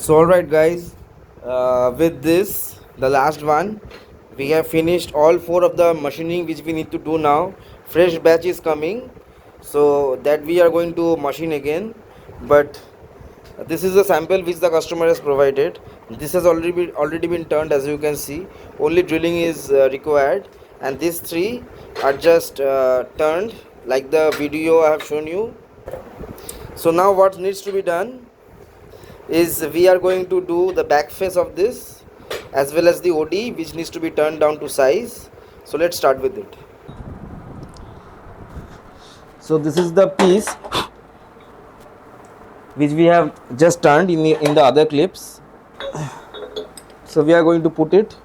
So alright guys, with this, the last one, we have finished all four of the machining which we need to do now. Fresh batch is coming, so that we are going to machine again. But this is a sample which the customer has provided. This has already been turned, as you can see. Only drilling is required, and these three are just turned like the video I have shown you. So now what needs to be done is we are going to do the back face of this as well as the OD, which needs to be turned down to size. So let's start with it. So this is the piece which we have just turned in the other clips. So we are going to put it.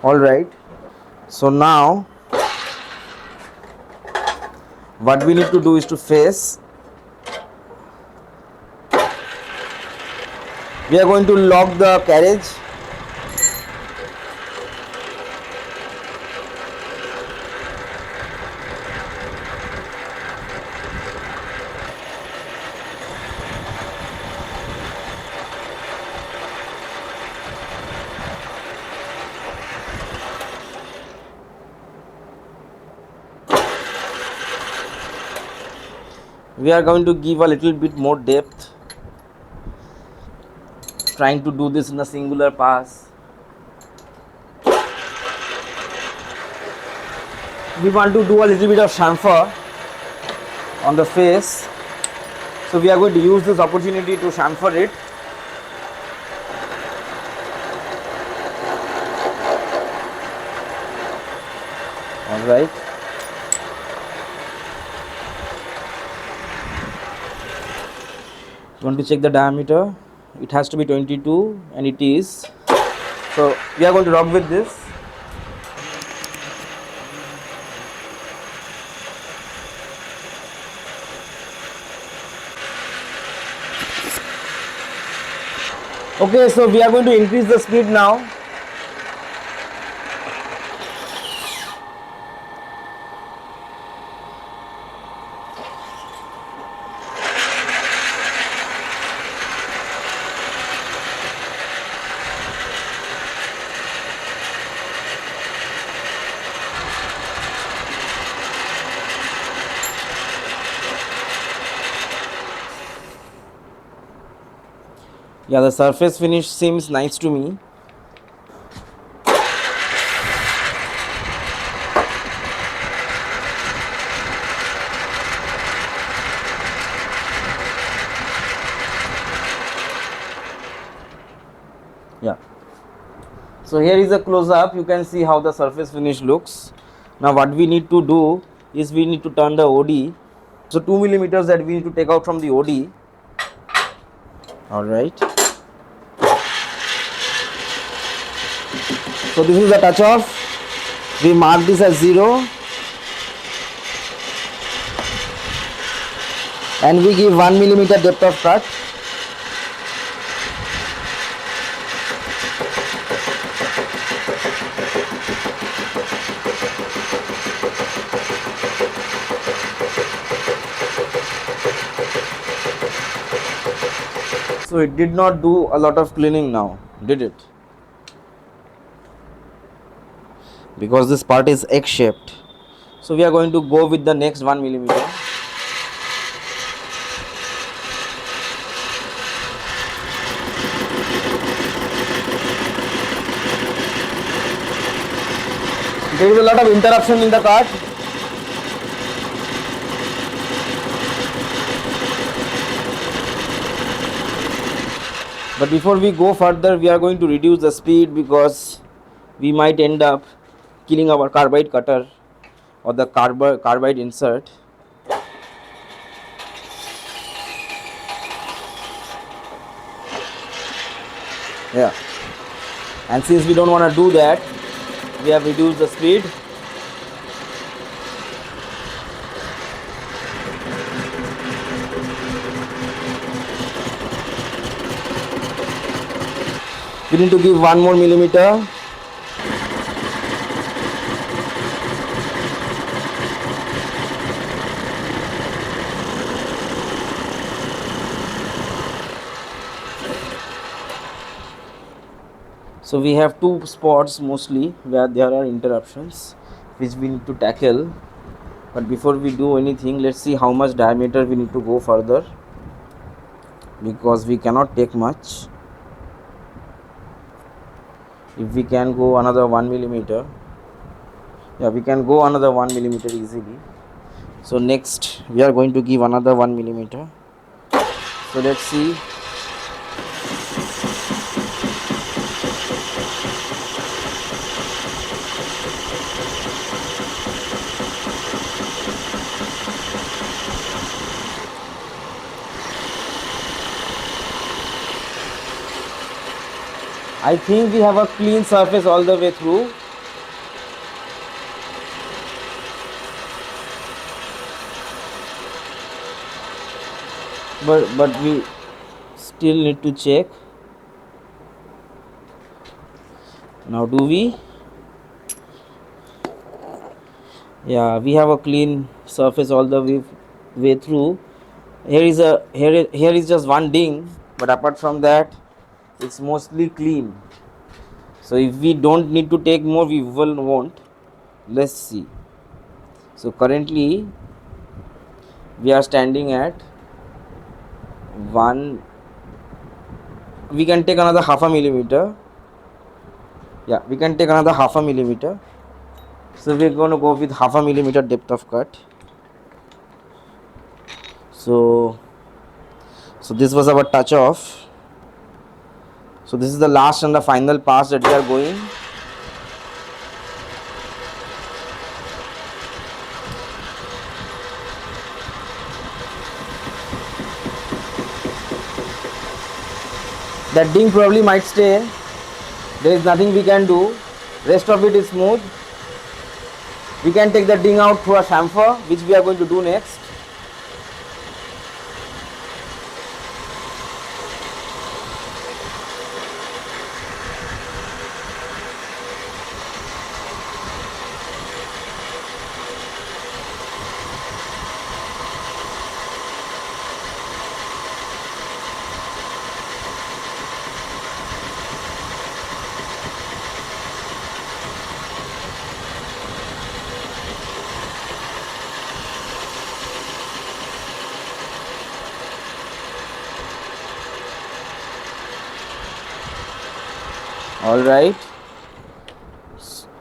All right. So now what we need to do is to face. We are going to lock the carriage. We are going to give a little bit more depth, trying to do this in a singular pass. We want to do a little bit of chamfer on the face, so we are going to use this opportunity to chamfer it. All right. Want to check the diameter? It has to be 22, and it is. So we are going to rock with this. Okay, so we are going to increase the speed now. Yeah, the surface finish seems nice to me. Yeah. So here is a close up. You can see how the surface finish looks. Now what we need to do is we need to turn the OD. So 2 millimeters that we need to take out from the OD. All right. So this is the touch off. We mark this as 0. And we give 1 millimeter depth of cut. So it did not do a lot of cleaning now, did it? Because this part is egg-shaped. So we are going to go with the next 1 millimeter. There is a lot of interruption in the cart. But before we go further, we are going to reduce the speed because we might end up killing our carbide cutter or the carbide insert. Yeah. And since we don't want to do that, we have reduced the speed. We need to give 1 more millimeter. So we have two spots mostly where there are interruptions which we need to tackle. But before we do anything, let's see how much diameter we need to go further, because we cannot take much. If we can go another 1 millimeter, yeah, we can go another 1 millimeter easily. So next we are going to give another 1 millimeter. So let's see. I think we have a clean surface all the way through. But we still need to check. Now do we? Yeah, we have a clean surface all the way through. Here is just one ding, but apart from that it's mostly clean. So if we don't need to take more, we won't. Let's see. So currently we are standing at 1. We can take another half a millimeter. Yeah, we can take another half a millimeter. So we're going to go with half a millimeter depth of cut. So this was our touch off. So this is the last and the final pass that we are going. That ding probably might stay. There is nothing we can do. Rest of it is smooth. We can take the ding out through a chamfer, which we are going to do next. All right.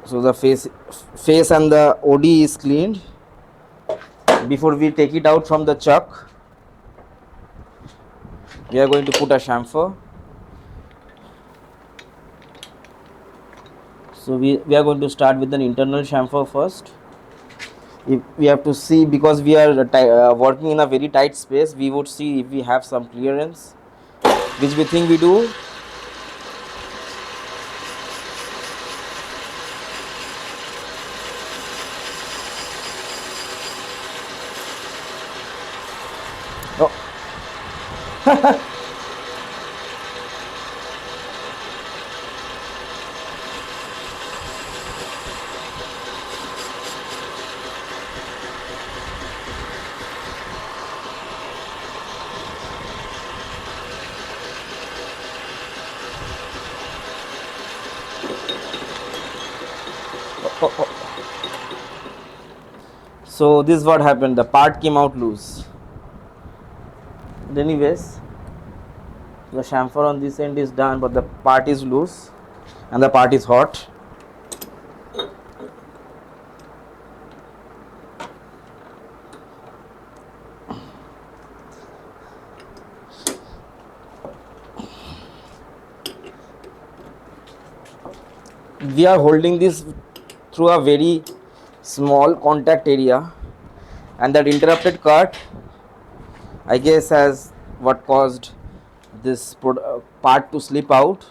So the face and the OD is cleaned. Before we take it out from the chuck, we are going to put a chamfer. So we are going to start with an internal chamfer first. If we have to see, because we are working in a very tight space, we would see if we have some clearance, which we think we do. Oh. So this is what happened. The part came out loose. But anyways, the chamfer on this end is done, but the part is loose and the part is hot. We are holding this through a very small contact area, and that interrupted cut, I guess, has what caused this part to slip out,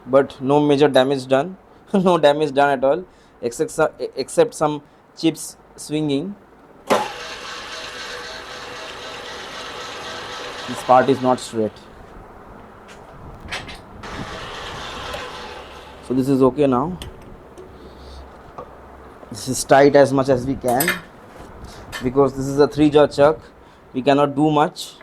but no major damage done. No damage done at all, except some chips swinging. This part is not straight. So this is okay now. This is tight as much as we can, because this is a 3-jaw chuck. We cannot do much.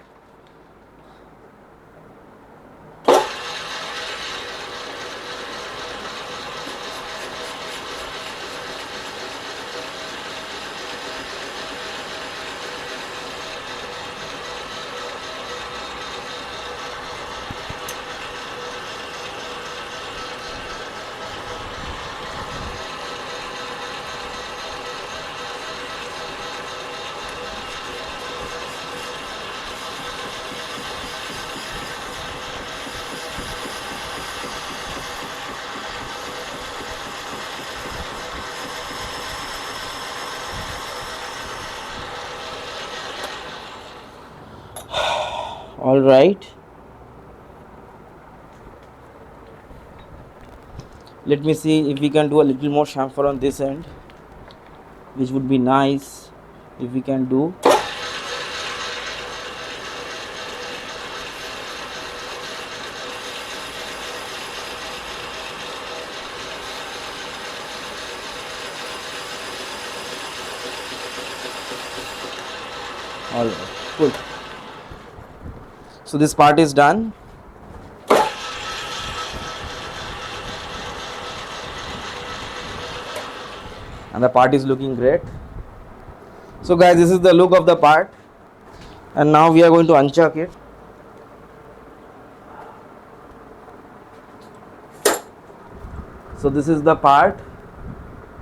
All right, let me see if we can do a little more chamfer on this end, which would be nice if we can do. All right, good. So this part is done. And the part is looking great. So guys, this is the look of the part, and now we are going to unchuck it. So this is the part.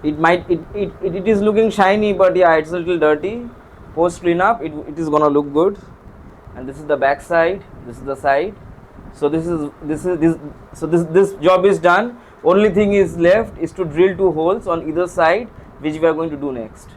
It is looking shiny, but yeah, it's a little dirty. Post cleanup, it is gonna look good. And this is the back side, this is the side. So this job is done. Only thing is left is to drill 2 holes on either side, which we are going to do next.